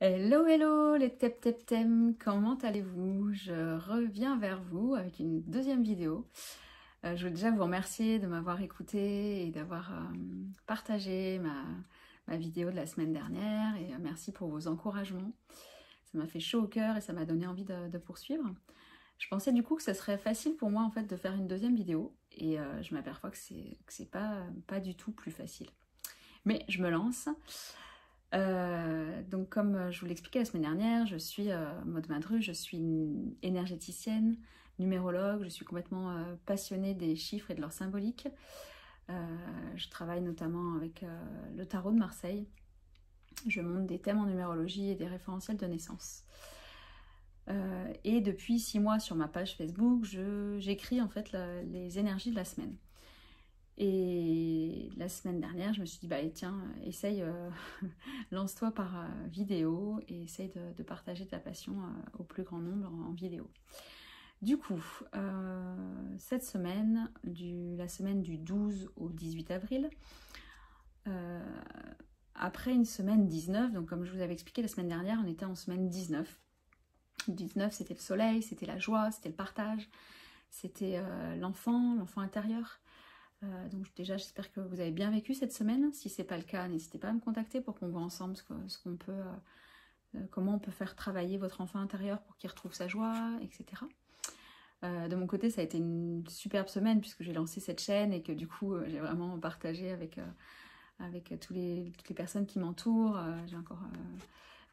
Hello, hello les tem, comment allez-vous? Je reviens vers vous avec une deuxième vidéo. Je veux déjà vous remercier de m'avoir écouté et d'avoir partagé ma vidéo de la semaine dernière et merci pour vos encouragements. Ça m'a fait chaud au cœur et ça m'a donné envie de poursuivre. Je pensais du coup que ça serait facile pour moi en fait de faire une deuxième vidéo et je m'aperçois que c'est pas du tout plus facile. Mais je me lance. Donc comme je vous l'expliquais la semaine dernière, je suis Maud Madru, je suis une énergéticienne, numérologue, je suis complètement passionnée des chiffres et de leur symbolique. Je travaille notamment avec le tarot de Marseille. Je monte des thèmes en numérologie et des référentiels de naissance. Et depuis 6 mois sur ma page Facebook, j'écris en fait les énergies de la semaine. Et la semaine dernière, je me suis dit, bah tiens, essaye, lance-toi par vidéo et essaye de partager ta passion au plus grand nombre en vidéo. Du coup, cette semaine, la semaine du 12 au 18 avril, après une semaine 19, donc comme je vous avais expliqué la semaine dernière, on était en semaine 19. 19, c'était le soleil, c'était la joie, c'était le partage, c'était l'enfant intérieur. Donc déjà, j'espère que vous avez bien vécu cette semaine. Si ce n'est pas le cas, n'hésitez pas à me contacter pour qu'on voit ensemble comment on peut faire travailler votre enfant intérieur pour qu'il retrouve sa joie, etc. De mon côté, ça a été une superbe semaine puisque j'ai lancé cette chaîne et que du coup, j'ai vraiment partagé avec toutes les personnes qui m'entourent.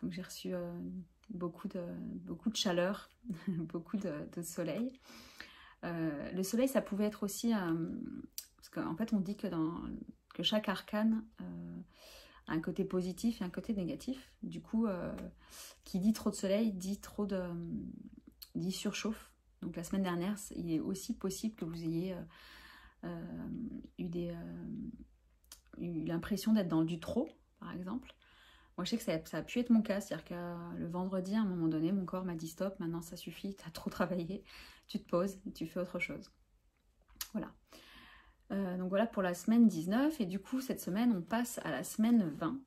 Donc j'ai reçu beaucoup de chaleur, beaucoup de soleil. Le soleil, ça pouvait être aussi... parce qu'en fait, on dit que chaque arcane a un côté positif et un côté négatif. Du coup, qui dit trop de soleil, dit surchauffe. Donc la semaine dernière, il est aussi possible que vous ayez eu l'impression d'être dans du trop, par exemple. Moi, je sais que ça a pu être mon cas, c'est-à-dire que le vendredi, à un moment donné, mon corps m'a dit stop, maintenant ça suffit, tu as trop travaillé, tu te poses et tu fais autre chose. Voilà. Donc voilà pour la semaine 19 et du coup cette semaine on passe à la semaine 20.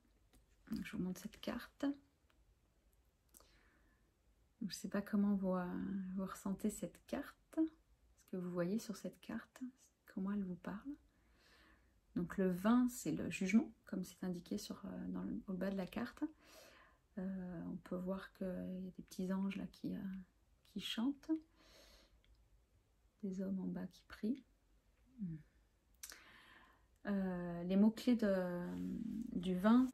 Donc, je vous montre cette carte. Donc, je ne sais pas comment vous ressentez cette carte, ce que vous voyez sur cette carte, comment elle vous parle. Donc le 20 c'est le jugement comme c'est indiqué au bas de la carte. On peut voir qu'il y a des petits anges là qui chantent, des hommes en bas qui prient. Les mots-clés du vin,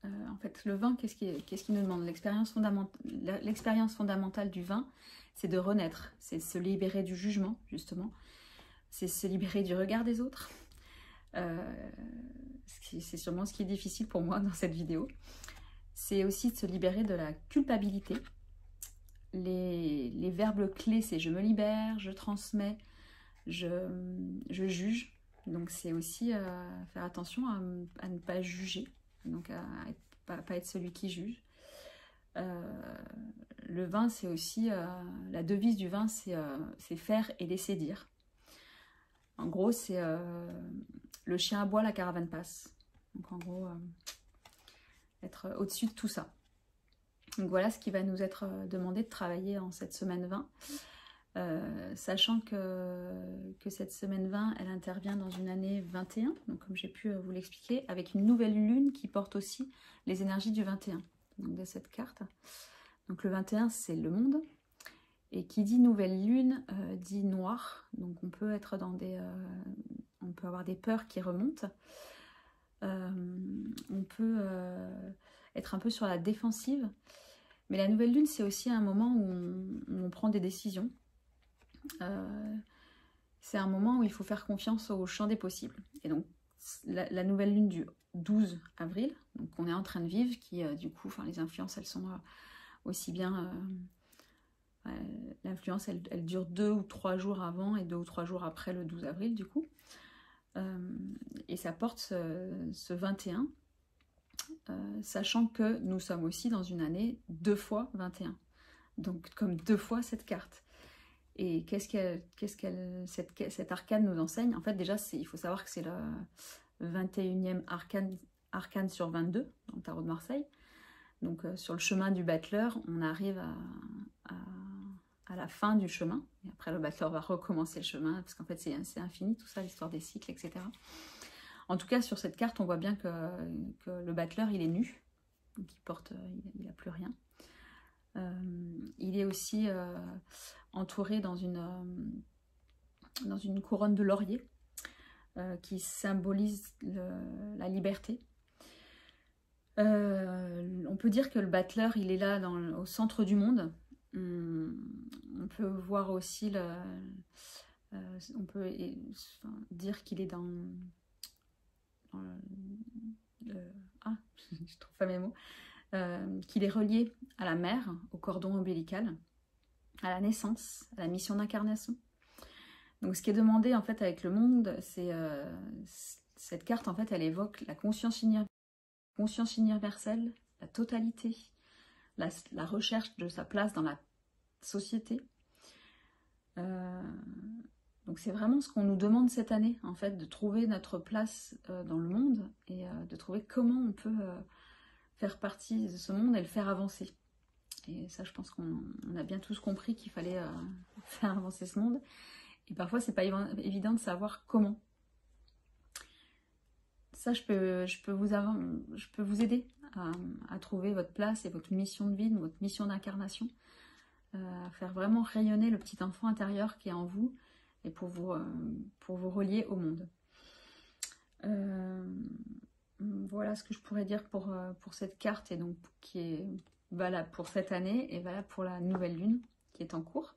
en fait le vin, qu'est-ce qu'il nous demande? L'expérience fondamentale du vin, c'est de renaître, c'est se libérer du jugement justement, c'est se libérer du regard des autres. C'est sûrement ce qui est difficile pour moi dans cette vidéo. C'est aussi de se libérer de la culpabilité. Les verbes clés, c'est je me libère, je transmets, je juge. Donc c'est aussi faire attention à ne pas juger, donc à pas être celui qui juge. Le vin, c'est aussi, la devise du vin, c'est faire et laisser dire. En gros, c'est le chien aboie, la caravane passe. Donc en gros, être au-dessus de tout ça. Donc voilà ce qui va nous être demandé de travailler en cette semaine 20. Sachant que cette semaine 20, elle intervient dans une année 21, donc comme j'ai pu vous l'expliquer, avec une nouvelle lune qui porte aussi les énergies du 21, donc de cette carte. Donc le 21, c'est le monde, et qui dit nouvelle lune, dit noir, donc on peut être on peut avoir des peurs qui remontent, on peut être un peu sur la défensive, mais la nouvelle lune, c'est aussi un moment où on prend des décisions. C'est un moment où il faut faire confiance au champ des possibles. Et donc, la nouvelle lune du 12 avril, donc on est en train de vivre, qui du coup, les influences, elles sont aussi bien... l'influence, elle dure 2 ou 3 jours avant et 2 ou 3 jours après le 12 avril, du coup. Et ça porte ce 21, sachant que nous sommes aussi dans une année 2 fois 21. Donc, comme 2 fois cette carte. Et cet arcane nous enseigne? En fait, déjà, il faut savoir que c'est le 21e arcane sur 22 dans le tarot de Marseille. Donc sur le chemin du battleur, on arrive à la fin du chemin. Et après le battleur va recommencer le chemin, parce qu'en fait c'est infini tout ça, l'histoire des cycles, etc. En tout cas sur cette carte, on voit bien que le battleur il est nu, donc il n'a plus rien. Il est aussi entouré dans une couronne de laurier qui symbolise la liberté. On peut dire que le battleur, il est là au centre du monde. On peut voir aussi, on peut dire qu'il est je trouve pas mes mots. Qu'il est relié à la mère, au cordon ombilical, à la naissance, à la mission d'incarnation. Donc ce qui est demandé en fait avec le monde, c'est cette carte en fait, elle évoque la conscience universelle, la totalité, la recherche de sa place dans la société. Donc c'est vraiment ce qu'on nous demande cette année, en fait, de trouver notre place dans le monde et de trouver comment on peut faire partie de ce monde et le faire avancer. Et ça, je pense qu'on a bien tous compris qu'il fallait faire avancer ce monde. Et parfois, c'est pas évident de savoir comment. Ça, je peux vous aider à trouver votre place et votre mission de vie, votre mission d'incarnation, à faire vraiment rayonner le petit enfant intérieur qui est en vous et pour vous relier au monde. Voilà ce que je pourrais dire pour cette carte et donc qui est valable pour cette année et valable pour la nouvelle lune qui est en cours.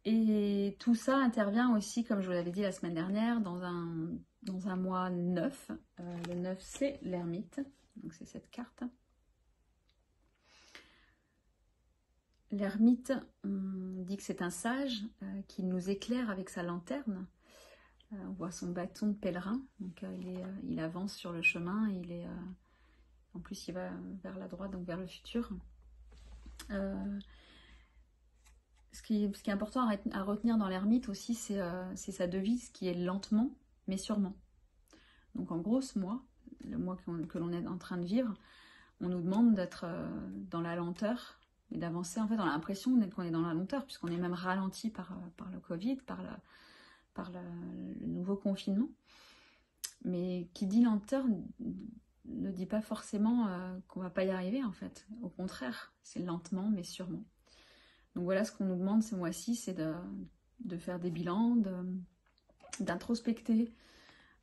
Et tout ça intervient aussi, comme je vous l'avais dit la semaine dernière, dans un mois 9. Le 9, c'est l'ermite. Donc c'est cette carte. L'ermite, on dit que c'est un sage qui nous éclaire avec sa lanterne. On voit son bâton de pèlerin. Donc il avance sur le chemin. En plus, il va vers la droite, donc vers le futur. Ce qui est important à retenir dans l'ermite aussi, c'est sa devise qui est lentement, mais sûrement. Donc en gros, ce mois, le mois que l'on est en train de vivre, on nous demande d'être dans la lenteur et d'avancer. En fait, on a l'impression qu'on est dans la lenteur, puisqu'on est même ralenti par le Covid, par le nouveau confinement. Mais qui dit lenteur ne dit pas forcément qu'on ne va pas y arriver, en fait. Au contraire, c'est lentement, mais sûrement. Donc voilà ce qu'on nous demande ce mois-ci, c'est de faire des bilans, d'introspecter,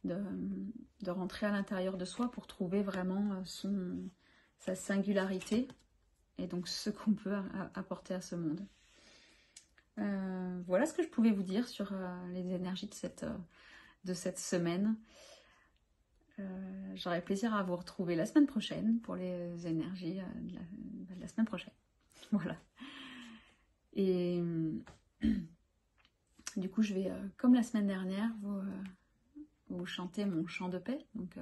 de rentrer à l'intérieur de soi pour trouver vraiment sa singularité et donc ce qu'on peut apporter à ce monde. Voilà ce que je pouvais vous dire sur les énergies de cette semaine. J'aurai plaisir à vous retrouver la semaine prochaine pour les énergies de la semaine prochaine. Voilà. Et du coup, je vais, comme la semaine dernière, vous chanter mon chant de paix. Donc,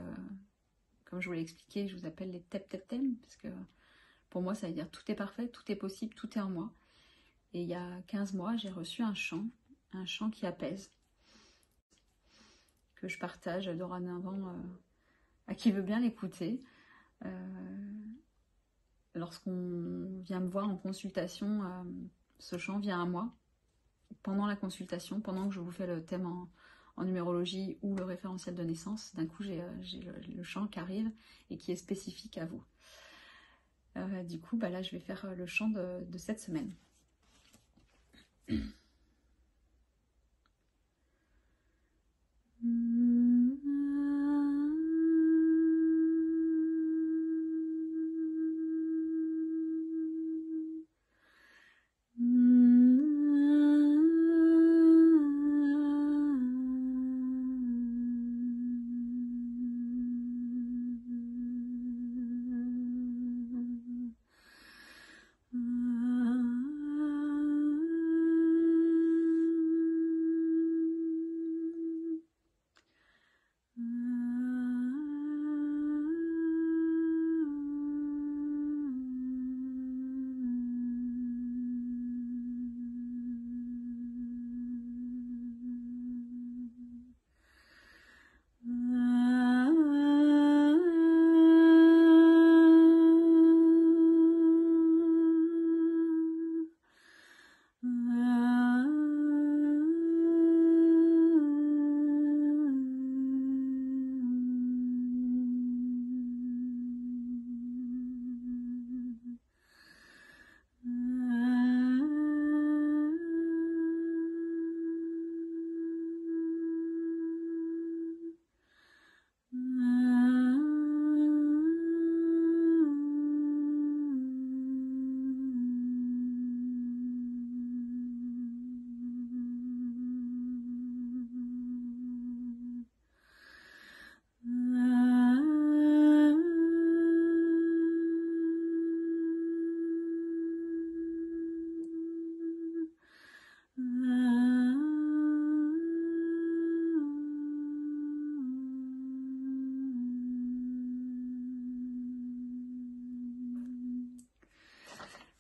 comme je vous l'ai expliqué, je vous appelle les tep-tep-tem, parce que pour moi, ça veut dire tout est parfait, tout est possible, tout est en moi. Et il y a 15 mois, j'ai reçu un chant qui apaise, que je partage dorénavant à qui veut bien l'écouter. Lorsqu'on vient me voir en consultation, ce chant vient à moi pendant la consultation, pendant que je vous fais le thème en numérologie ou le référentiel de naissance. D'un coup, j'ai le chant qui arrive et qui est spécifique à vous. Du coup, là, je vais faire le chant de cette semaine.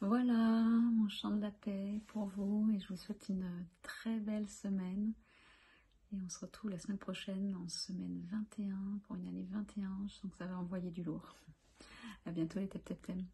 Voilà, mon chant de la paix pour vous, et je vous souhaite une très belle semaine. Et on se retrouve la semaine prochaine, en semaine 21, pour une année 21. Je sens que ça va envoyer du lourd. À bientôt les Tep Tep Tem.